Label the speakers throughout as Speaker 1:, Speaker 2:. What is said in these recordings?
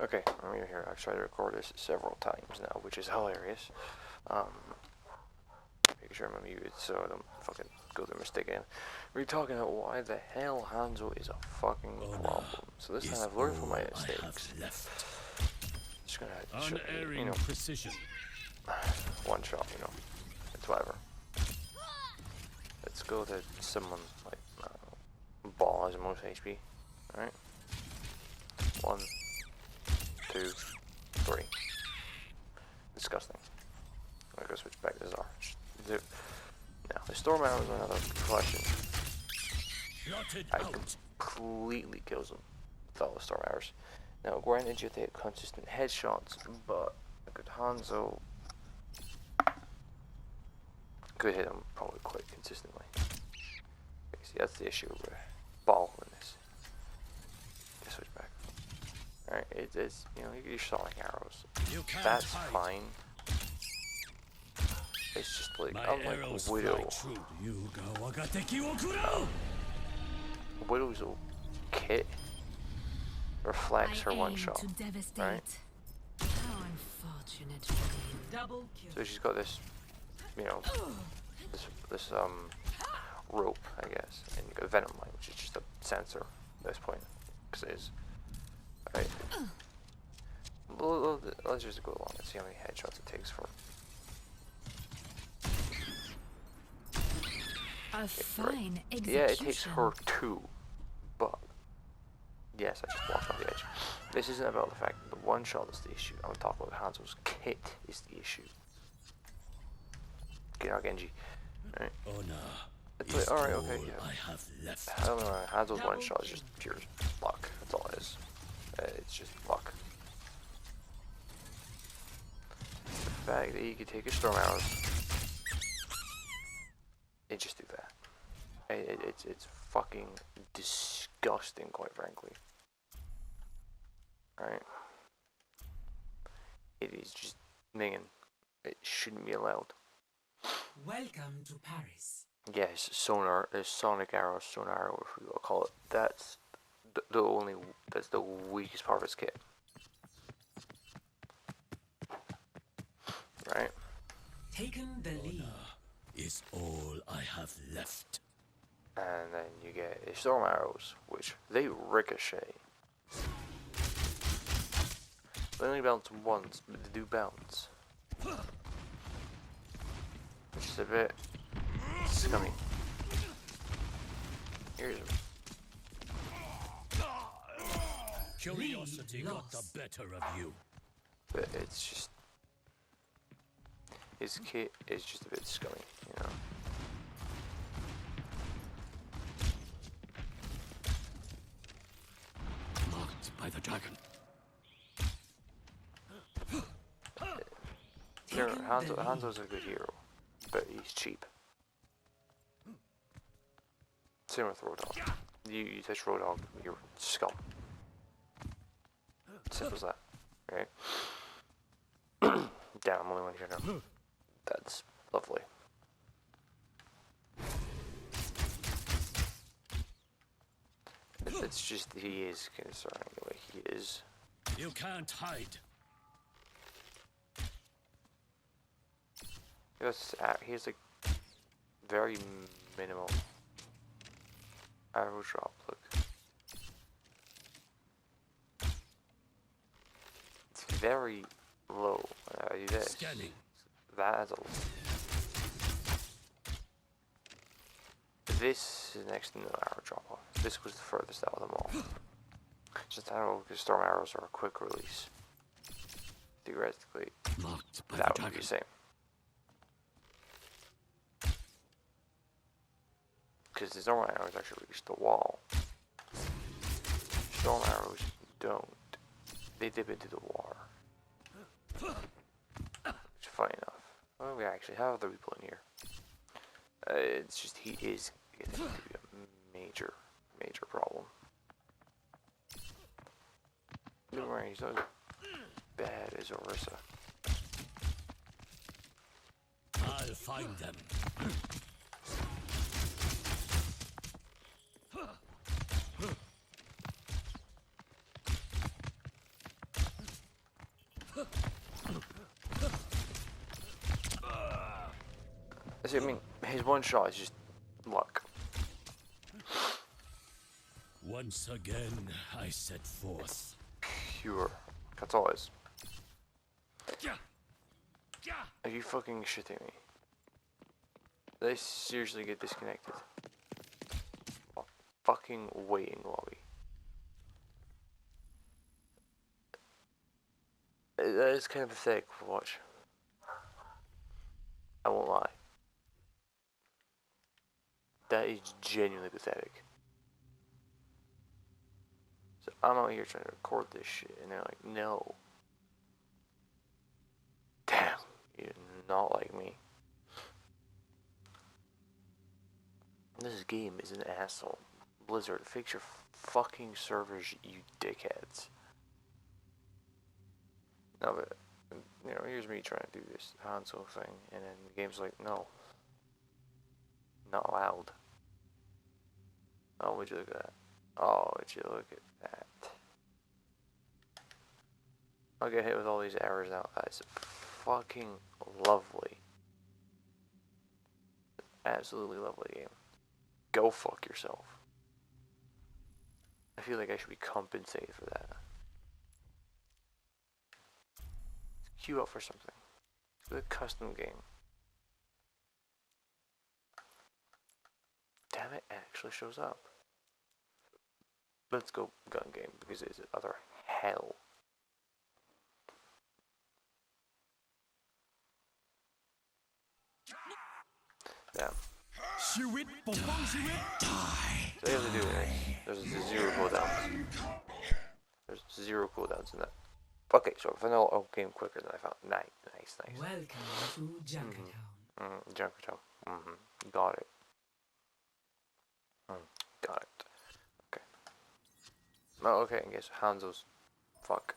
Speaker 1: Okay, I'm here. I've tried to record this several times now, which is hilarious. Make sure I'm muted so I don't fucking go through a mistake again. We're talking about why the hell Hanzo is a fucking problem. So this time I've learned from my mistakes. Just gonna show you,
Speaker 2: precision.
Speaker 1: one shot, it's whatever. Let's go to someone like Ball has the most HP. Alright. 1, 2, 3. Disgusting. I'm gonna go switch back to Czar. Now, the storm arrow is another question. I completely kills him with all the storm arrows. Now, granted, you have to hit consistent headshots, but a good Hanzo could hit him probably quite consistently. Okay, see, that's the issue with Ball in this. Just switch back. Alright, it's you get your sonic arrows. That's fine. It's just like, unlike Widow. Widow's kit reflects her one shot, right? So she's got this, this rope, I guess, and you got a venom line, which is just a sensor at this point, because it is. Alright. Let's just go along and see how many headshots it takes for.
Speaker 3: A fine execution.
Speaker 1: Yeah, it takes her 2, but yes, I just walked off the edge. This isn't about the fact that the one shot is the issue. I'm talking about Hanzo's kit is the issue. Get out, Genji. Alright. It's like, alright, okay, yeah. I don't know, Hanzo's one shot is just pure luck. That's all it is. It's just luck. The fact that you can take a storm arrows and just do that. It's fucking disgusting, quite frankly. Alright? It is just minging. It shouldn't be allowed.
Speaker 4: Welcome to Paris.
Speaker 1: Yes, sonar, sonic arrow, sonar, or whatever you want to call it. That's that's the weakest part of its kit. Right?
Speaker 4: Taken the lead.
Speaker 2: Is all I have left.
Speaker 1: And then you get storm arrows, which they ricochet. They only bounce once, but they do bounce. Which is a bit scummy. Here's
Speaker 2: Curiosity got the better of you.
Speaker 1: But it's just his kit is just a bit scummy,
Speaker 2: Marked by the dragon.
Speaker 1: Hanzo's a good hero, but he's cheap. Same with Roadhog. You touch Roadhog, you're scum. Simple as that, right? Damn, I'm only one here now. That's lovely. It's just he is concerning the way he is.
Speaker 2: You can't hide.
Speaker 1: He has like very minimal arrow drop. Look, it's very low. Do this.
Speaker 2: Scanning.
Speaker 1: That has a. This is next to no arrow drop off. This was the furthest out of them all. Just arrow, because storm arrows are a quick release. Theoretically, that would be the same. Because the storm arrows actually reach the wall. Storm arrows don't. They dip into the water. Which is funny enough. Well, we actually have other people in here. It's just he is getting to be a major problem. Don't worry, he's not as bad as Orisa.
Speaker 2: I'll find them.
Speaker 1: See, I mean, his one shot is just luck.
Speaker 2: Once again, I set forth.
Speaker 1: Pure. That's all it is. Are you fucking shitting me? Did I seriously get disconnected? Fucking waiting lobby. That is kind of pathetic to watch. I won't lie. That is genuinely pathetic. So I'm out here trying to record this shit, and they're like, no. Damn, you're not like me. This game is an asshole. Blizzard, fix your fucking servers, you dickheads. No, but, you know, here's me trying to do this hanzo thing, and then the game's like, no. Not allowed. Oh, would you look at that? Oh, would you look at that? I'll get hit with all these errors now. That's fucking lovely. Absolutely lovely game. Go fuck yourself. I feel like I should be compensated for that. Queue up for something. It's a custom game. Damn it, actually shows up. Let's go gun game because it's utter hell. Damn. So you have to do it. There's 0 cooldowns. There's 0 cooldowns in that. Okay, so I found a game quicker than I found. Nice.
Speaker 4: Welcome to Junkertown.
Speaker 1: Junkertown. Got it. Got it. Okay. Oh, okay, I guess hanzos. Fuck.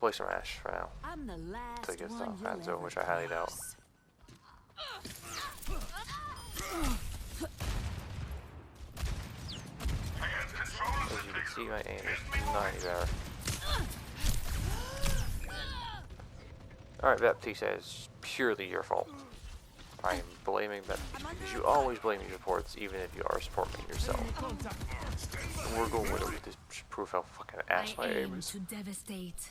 Speaker 1: Play some Ash for now.
Speaker 3: I'm the last
Speaker 1: To get
Speaker 3: one
Speaker 1: stuff
Speaker 3: you'll
Speaker 1: hanzo,
Speaker 3: ever
Speaker 1: which I highly doubt.
Speaker 3: curse.
Speaker 1: As you can see, my aim is not any better. Alright, Baptiste, it's purely your fault. I am blaming Baptiste because you always blame your supports, even if you are supporting yourself. And we're going with it with this proof how fucking ass my aim is.
Speaker 3: To devastate.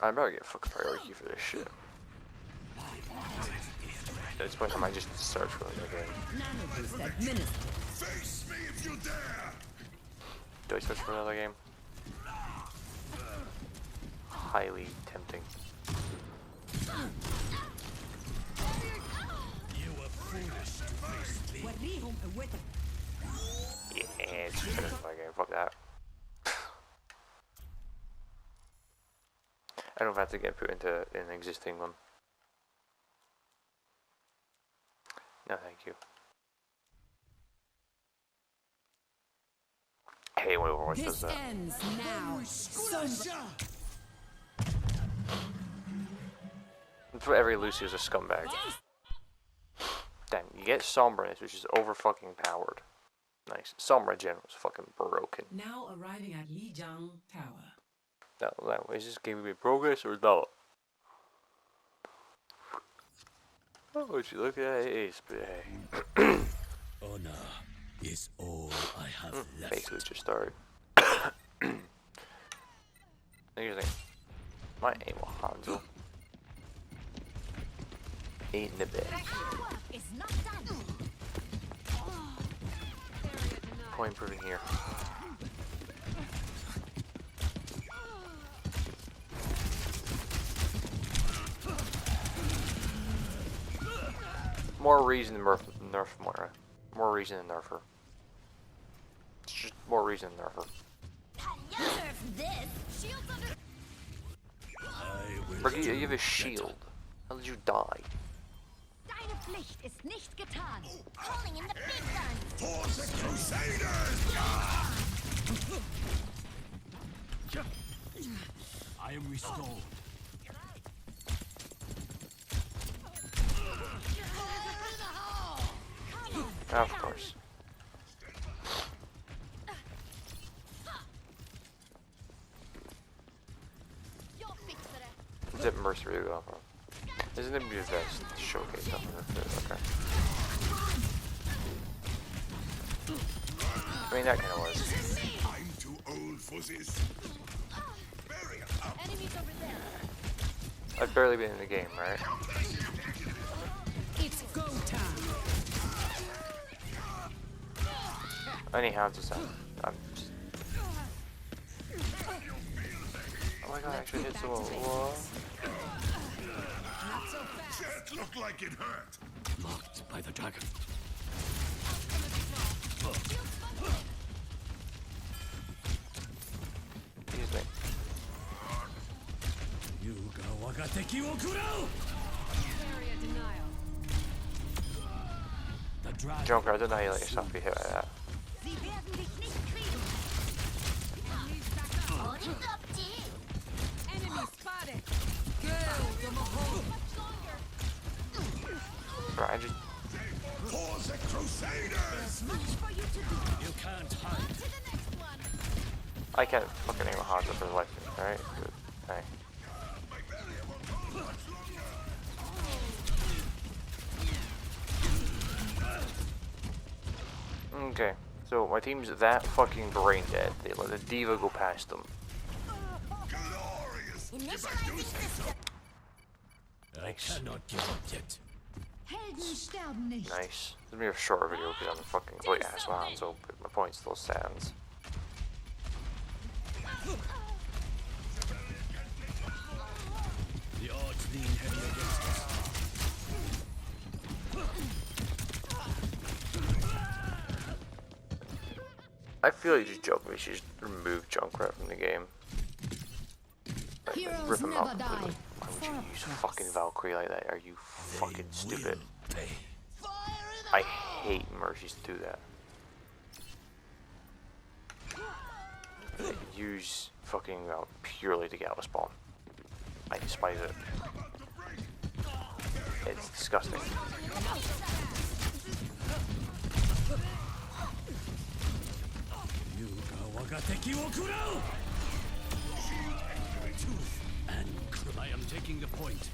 Speaker 1: I better get fucking priority for this shit. At this point, I might just search for another game.
Speaker 2: Face me if you dare!
Speaker 1: Do I search for another game? Highly tempting.
Speaker 2: You were foolish to face me.
Speaker 1: Yeah, it's just another game. Fuck that. I don't have to get put into an existing one. No, thank you. I hate when Overwatch does that.
Speaker 3: Ends now.
Speaker 1: That's what every Lucy is a scumbag. Damn, you get Somberness, which is over fucking powered. Nice. Sombra General is fucking broken.
Speaker 4: Now arriving at Lijiang Tower.
Speaker 1: Now, is this game gonna be progress or not? Oh, would you look at it? It's
Speaker 2: Honor is all I have left.
Speaker 1: basically just started. Here's the thing. My aim will Hanzo. Ain't in the bed.
Speaker 3: It's not done.
Speaker 1: Point improving here. More reason to nerf Moira. More reason to nerf her. It's just more reason to nerf her.
Speaker 3: Nerf this. Shields under.
Speaker 1: Brigitte, you have a shield. How did you die?
Speaker 3: Deine Pflicht ist nicht getan. Calling in the big guns.
Speaker 2: Towards the Crusaders! I am restored.
Speaker 1: Of course. Is it Mercy really going for? Isn't it the best showcase of it? Okay. I mean, that kind of was.
Speaker 5: I'm too old for this.
Speaker 3: Enemies over there.
Speaker 1: I've barely been in the game, right?
Speaker 4: It's go time.
Speaker 1: Any hanzos I'm just... Oh my god, I actually hit someone. Whoa.
Speaker 4: Not so fast.
Speaker 5: That looked like it hurt.
Speaker 2: Marked by the dragon.
Speaker 1: Excuse me.
Speaker 2: Yuga waga teki wo kurau!
Speaker 4: Area denial.
Speaker 2: The dragon.
Speaker 1: Joker, I don't know how you let yourself be hit like that.
Speaker 3: Sie werden dich nicht kriegen.
Speaker 4: Enemies back up.
Speaker 3: Und up die.
Speaker 4: Enemy spotted. Good. From a hole.
Speaker 1: Right, I just...
Speaker 5: For the Crusaders!
Speaker 3: Much for you to do.
Speaker 2: You can't hide.
Speaker 3: To the next one.
Speaker 1: I can't fucking aim a hanzo for the life of me, right? Good. Hey. Okay, so my team's that fucking brain dead. They let the diva go past them.
Speaker 5: Glorious!
Speaker 3: Initializing system.
Speaker 2: I cannot give up yet.
Speaker 3: Helden sterben nicht.
Speaker 1: Nice. This is gonna be a shorter video because I'm fucking complete asshole hanzo, but my point still stands.
Speaker 2: The odds lean heavy against us.
Speaker 1: I feel like just joking. We should just remove Junkrat from the game. Like,
Speaker 3: Heroes
Speaker 1: rip him out
Speaker 3: never
Speaker 1: completely.
Speaker 3: die.
Speaker 1: Why would
Speaker 3: For
Speaker 1: you
Speaker 3: a
Speaker 1: use
Speaker 3: price.
Speaker 1: fucking Valkyrie like that? Are you fucking stupid?
Speaker 2: Pay.
Speaker 1: I hate Mercies to do that. They use fucking purely to get out of spawn. I despise it. It's disgusting.
Speaker 2: Yuga waga teki wo kurau! Tooth and I am taking the point.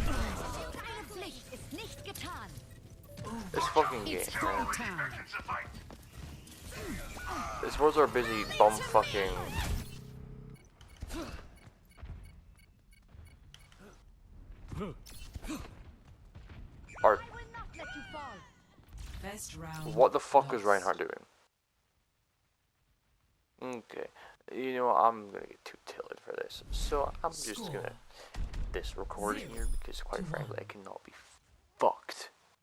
Speaker 3: Deine Pflicht ist nicht getan.
Speaker 1: This fucking game,
Speaker 4: It's go
Speaker 1: man.
Speaker 4: time.
Speaker 1: This world's are busy bum fucking. Are
Speaker 3: I will not let you fall.
Speaker 4: Best round.
Speaker 1: what the fuck is
Speaker 4: lost.
Speaker 1: Reinhardt doing? Okay, you know what? I'm gonna get too tilted for this, so I'm just
Speaker 4: Score.
Speaker 1: gonna this recording
Speaker 4: 0
Speaker 1: here because quite
Speaker 4: to
Speaker 1: frankly
Speaker 4: 1.
Speaker 1: I cannot be fucked